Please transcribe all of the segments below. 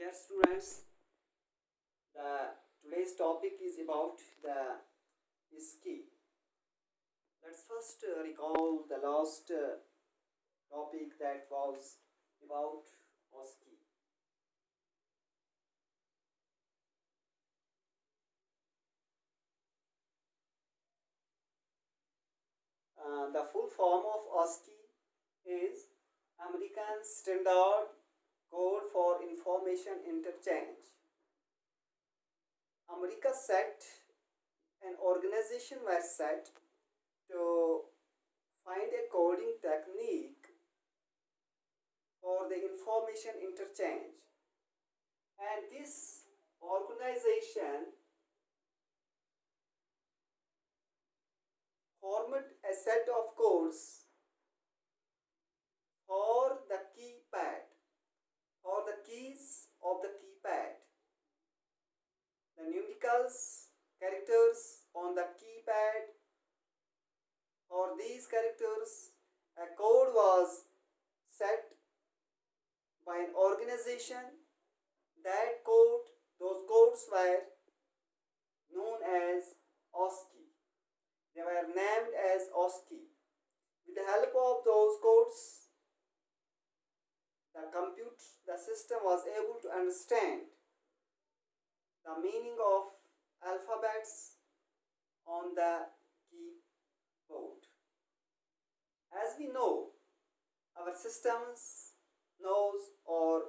Dear students, the today's topic is about the Iscii. Let's first recall the last topic that was about Iscii. The full form of Iscii is American Standard Code for Information Interchange. America set an organization was set to find a coding technique for the information interchange, and this organization formed a set of codes for the keypad, for the keys of the keypad, the numericals characters on the keypad. For these characters, a code was set by an organization. That code, those codes were known as Iscii. They were named as Iscii. With the help of those codes, the system was able to understand the meaning of alphabets on the keyboard. As we know, our systems knows or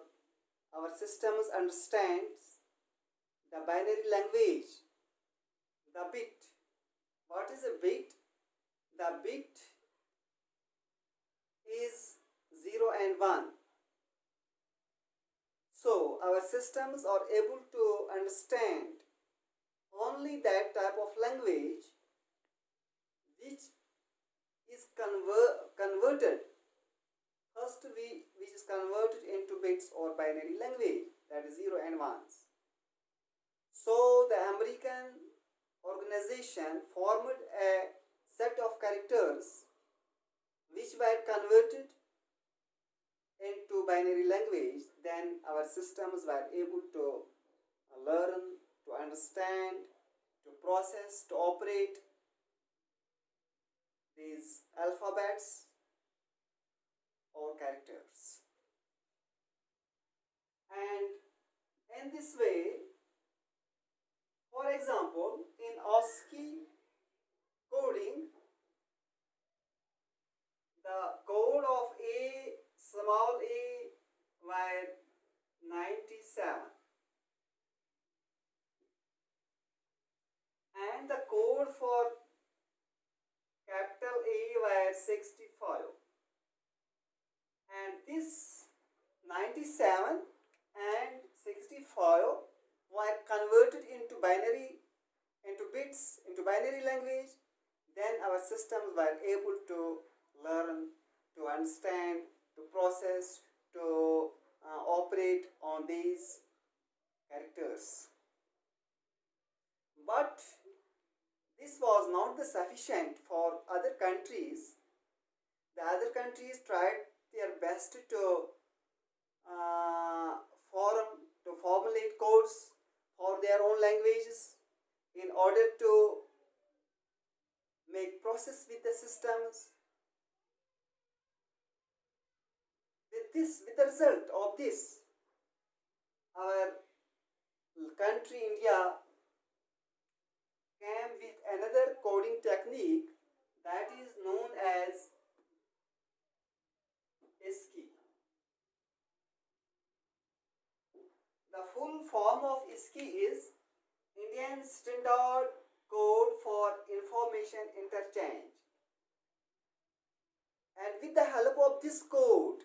our systems understands the binary language, the bit. What is a bit? The bit is 0 and 1. So our systems are able to understand only that type of language which is converted which is converted into bits or binary language, that is 0 and 1s. So the American organization formed a set of characters which were converted into binary language. Then our systems were able to learn, to understand, to process, to operate these alphabets or characters. And in this way, for example, in Iscii coding, the code of A, small a, were 97, and the code for capital A were 65, and this 97 and 65 were converted into bits, into binary language. Then our systems were able to learn, to understand, to process, to operate on these characters. But this was not the sufficient for other countries. The other countries tried their best to formulate codes for their own languages in order to make process with the systems. With the result of this, our country India came with another coding technique that is known as Iscii. The full form of Iscii is Indian Standard Code for Information Interchange. And with the help of this code,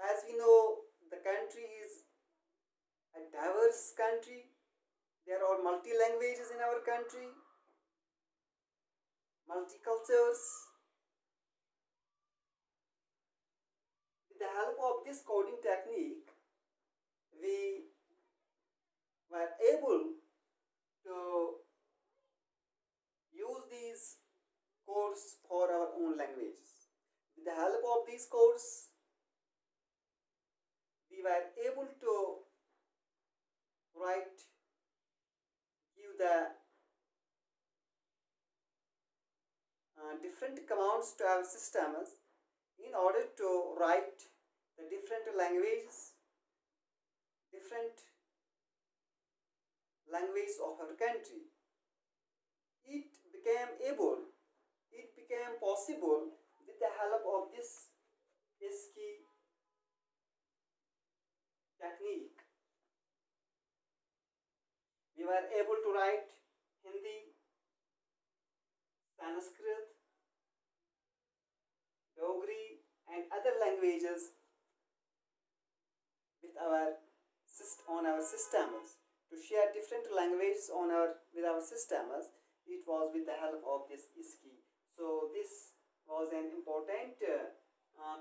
as we know, the country is a diverse country. There are multi languages in our country, multi cultures. With the help of this coding technique, we were able to use these codes for our own languages. With the help of these codes, we we were able to write, give the different commands to our systems in order to write the different languages, different language of our country. It became able, it became possible with the help of this Iscii technique. We were able to write Hindi, Sanskrit, Dogri, and other languages with on our systems. To share different languages with our systems, it was with the help of this Iscii. So this was an important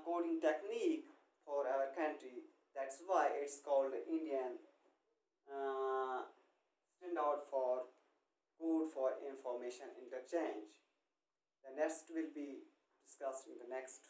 coding technique for our country. That's why it's called Indian Standard for Code for Information Interchange. The next will be discussed in the next